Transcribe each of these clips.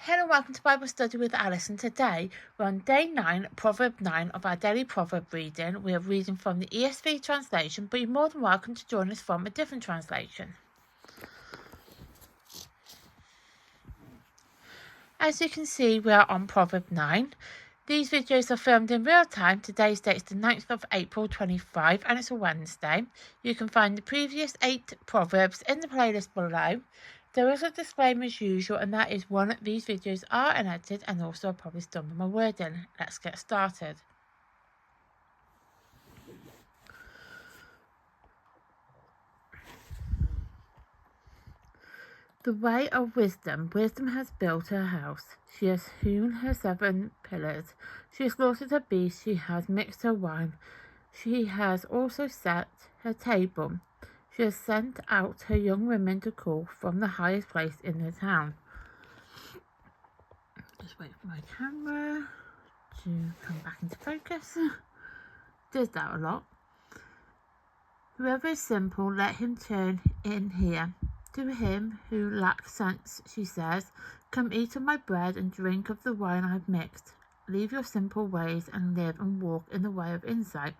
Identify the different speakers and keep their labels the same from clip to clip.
Speaker 1: Hello and welcome to Bible Study with Alice, and today we're on day 9, Proverb 9 of our daily proverb reading. We are reading from the ESV translation, but you're more than welcome to join us from a different translation. As you can see, we are on Proverb 9. These videos are filmed in real time. Today's date is the 9th of April 25 and it's a Wednesday. You can find the previous 8 Proverbs in the playlist below. There is a disclaimer as usual, and that is one, these videos are unedited and also probably stumble my wording. Let's get started. The way of wisdom. Wisdom has built her house. She has hewn her 7 pillars. She has slaughtered her beasts. She has mixed her wine. She has also set her table. She has sent out her young women to call from the highest place in the town. Just wait for my camera to come back into focus. Does that a lot. Whoever is simple, let him turn in here. To him who lacks sense, she says, come eat of my bread and drink of the wine I have mixed. Leave your simple ways and live and walk in the way of insight.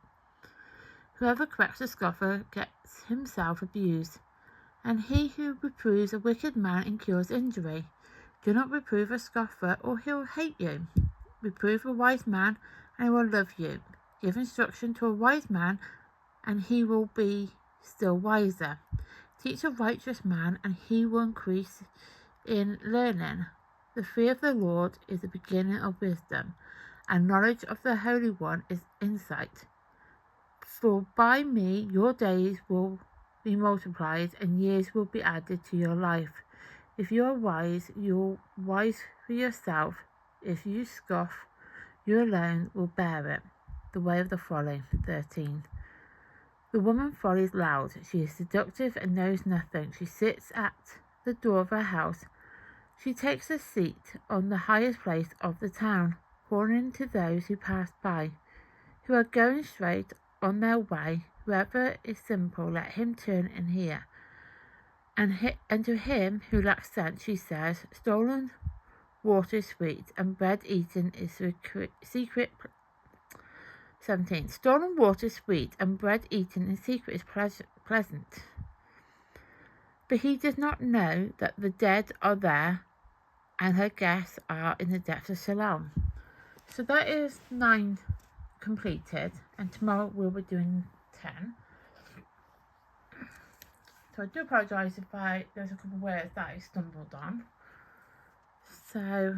Speaker 1: Whoever corrects a scoffer gets himself abused, and he who reproves a wicked man incurs injury. Do not reprove a scoffer, or he will hate you. Reprove a wise man, and he will love you. Give instruction to a wise man, and he will be still wiser. Teach a righteous man, and he will increase in learning. The fear of the Lord is the beginning of wisdom, and knowledge of the Holy One is insight. For by me your days will be multiplied, and years will be added to your life. If you are wise, you're wise for yourself. If you scoff, you alone will bear it. The way of the folly. 13. The woman follies loud. She is seductive and knows nothing. She sits at the door of her house. She takes a seat on the highest place of the town, calling to those who pass by, who are going straight on their way. Whoever is simple, let him turn and hear. And to him who lacks sense, she says, stolen water is sweet, and bread eaten is secret. 17. Stolen water is sweet, and bread eaten in secret is pleasant. But he does not know that the dead are there, and her guests are in the depths of Shalom. So that is 9 completed, and tomorrow we'll be doing 10. So I do apologise if there's a couple of words that I stumbled on. So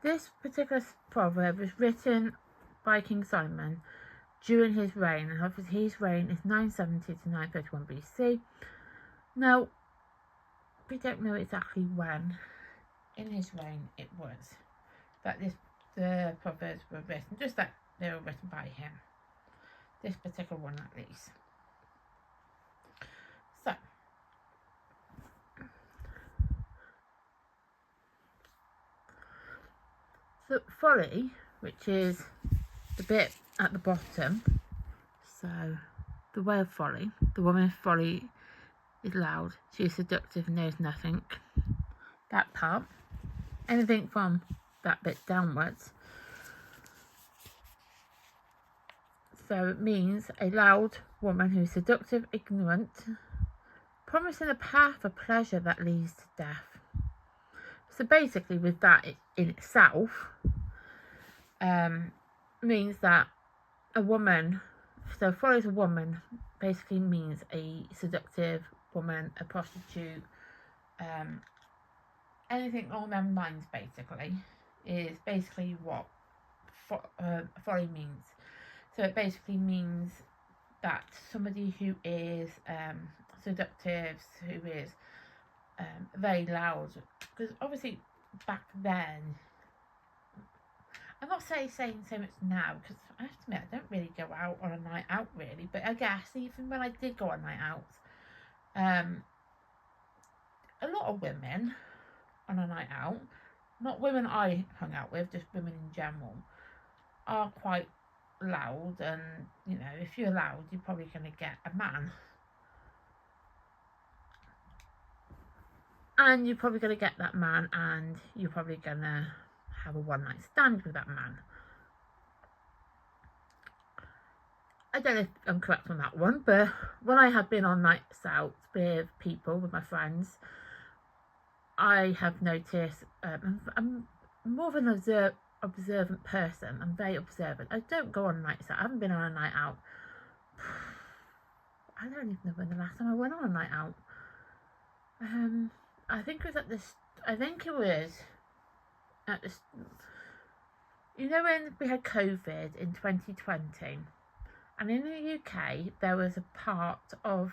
Speaker 1: this particular proverb was written by King Solomon during his reign, and obviously his reign is 970 to 931 BC. Now, we don't know exactly when in his reign it was that the proverbs were written, just that they were written by him. This particular one at least. So folly, which is the bit at the bottom, so the way of folly. The woman's folly is loud. She is seductive and knows nothing. That part. Anything from that bit downwards. So it means a loud woman who is seductive, ignorant, promising a path of pleasure that leads to death. So basically with that in itself means that a woman, so folly as a woman basically means a seductive woman, a prostitute, anything along them lines basically is basically what folly means. So it basically means that somebody who is seductive, who is very loud, because obviously back then, I'm not saying so much now, because I have to admit I don't really go out on a night out really, but I guess even when I did go on night out, a lot of women on a night out, not women I hung out with, just women in general, are quite loud, and you know, if you're loud you're probably going to get a man. and you're probably going to get that man, and you're probably going to have a one-night stand with that man. I don't know if I'm correct on that one, but when I have been on nights out with people, with my friends, I have noticed I'm more of an observant person. I'm very observant. I don't go on nights out. I haven't been on a night out. I don't even know when the last time I went on a night out. I think it was at this. I think it was at this. You know when we had COVID in 2020, and in the UK there was a part of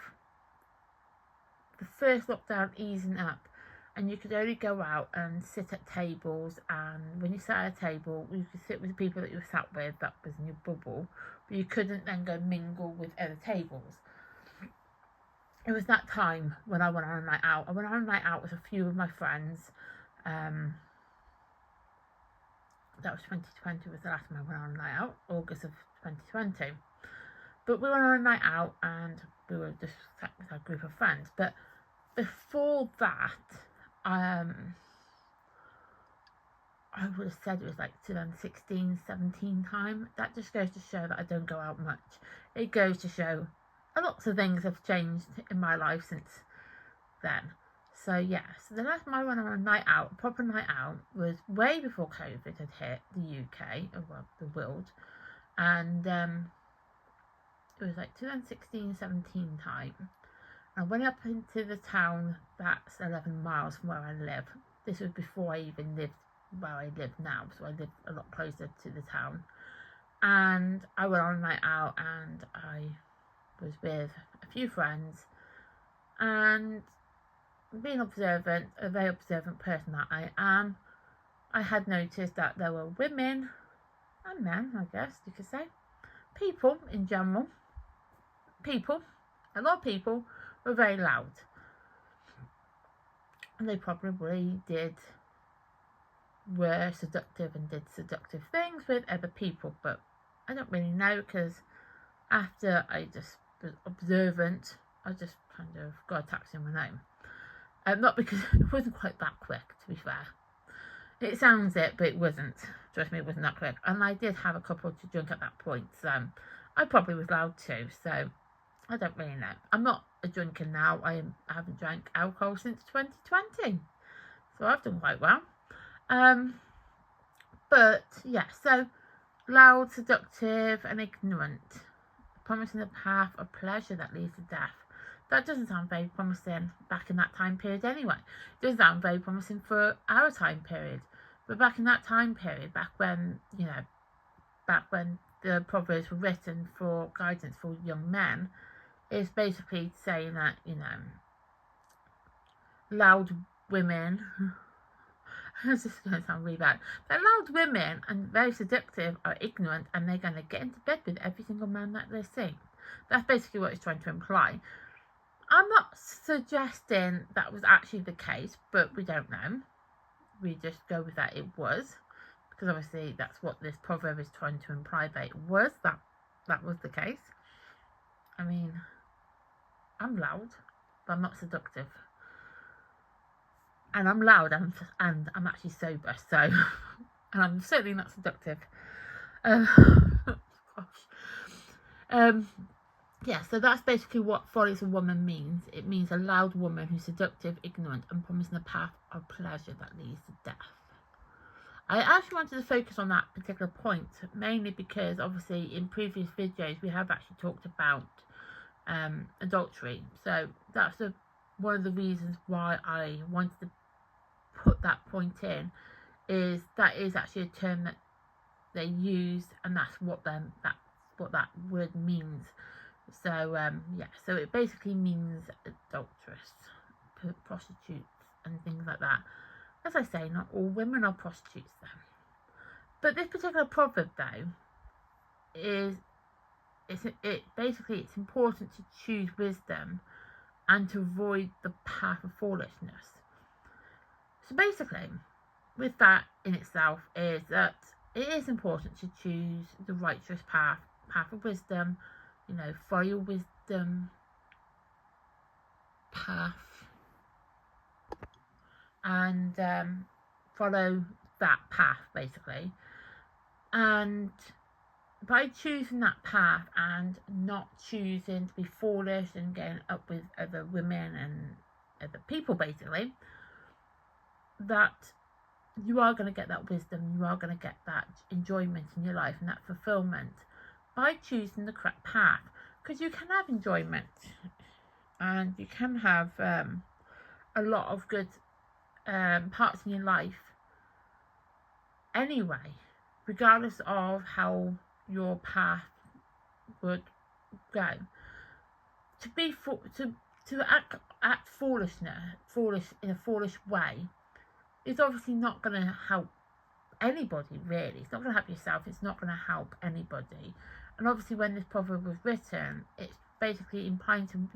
Speaker 1: the first lockdown easing up, and you could only go out and sit at tables, and when you sat at a table you could sit with the people that you were sat with, that was in your bubble, but you couldn't then go mingle with other tables. It was that time when I went on a night out. I went on a night out with a few of my friends. That was 2020 was the last time I went on a night out, August of 2020. But we went on a night out and we were just sat with our group of friends. But before that, I would have said it was like 2016, 17 time. That just goes to show that I don't go out much. It goes to show lots of things have changed in my life since then. So yeah, so the last time I went on a night out, a proper night out, was way before COVID had hit the UK, or well, the world. And it was like 2016, 17 time. I went up into the town that's 11 miles from where I live. This was before I even lived where I live now, so I lived a lot closer to the town. And I went on a night out and I was with a few friends, and being observant, a very observant person that I am, I had noticed that there were women and men, I guess you could say, people in general, a lot of people were very loud, and they probably were seductive and did seductive things with other people, but I don't really know, because after I just was observant, I just kind of got a taxi and went home. Not because it wasn't quite that quick, to be fair. It sounds it, but it wasn't. Trust me, it wasn't that quick. And I did have a couple to drink at that point, so I probably was loud too, so I don't really know. I'm not a drinker now. I haven't drank alcohol since 2020, so I've done quite well. But yeah, so loud, seductive and ignorant, promising a path of pleasure that leads to death. That doesn't sound very promising back in that time period anyway. It doesn't sound very promising for our time period. But back in that time period, back when the Proverbs were written for guidance for young men, it's basically saying that, loud women, this is going to sound really bad, but loud women and very seductive are ignorant, and they're going to get into bed with every single man that they see. That's basically what it's trying to imply. I'm not suggesting that was actually the case, but we don't know. We just go with that it was, because obviously that's what this proverb is trying to imply, that it was, that was the case. I mean, I'm loud, but I'm not seductive. And I'm loud and I'm actually sober, so, and I'm certainly not seductive. Yeah, so that's basically what follies a woman means. It means a loud woman who's seductive, ignorant, and promising a path of pleasure that leads to death. I actually wanted to focus on that particular point, mainly because obviously in previous videos we have actually talked about adultery. So that's one of the reasons why I wanted to put that point in, is that is actually a term that they use, and that's what that word means. So yeah, so it basically means adulteress, prostitutes and things like that. As I say, not all women are prostitutes though. But this particular proverb though it's important to choose wisdom and to avoid the path of foolishness. So basically, with that in itself, is that it is important to choose the righteous path of wisdom, follow your wisdom path. and follow that path basically. And by choosing that path and not choosing to be foolish and getting up with other women and other people basically, that you are going to get that wisdom, you are going to get that enjoyment in your life and that fulfillment by choosing the correct path. Because you can have enjoyment and you can have a lot of good parts in your life anyway, regardless of how your path would go. To be to act foolish in a foolish way is obviously not going to help anybody, really. It's not going to help yourself, it's not going to help anybody. And obviously when this proverb was written, it's basically implying to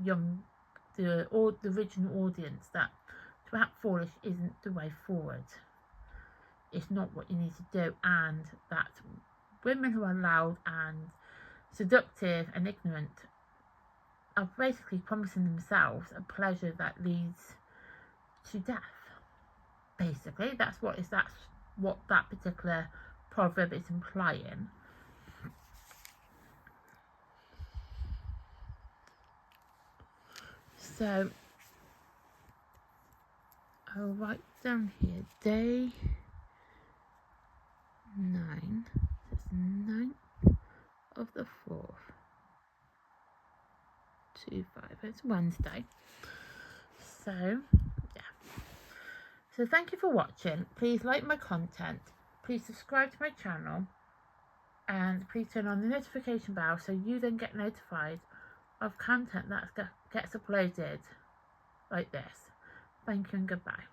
Speaker 1: the original audience that to act foolish isn't the way forward. It's not what you need to do, and that women who are loud and seductive and ignorant are basically promising themselves a pleasure that leads to death. Basically, that's what that particular proverb is implying. So I'll write down here day 9. It's 9th of the 4th. 25. It's Wednesday. So yeah. So thank you for watching. Please like my content. Please subscribe to my channel. And please turn on the notification bell so you then get notified of content that gets uploaded like this. Thank you and goodbye.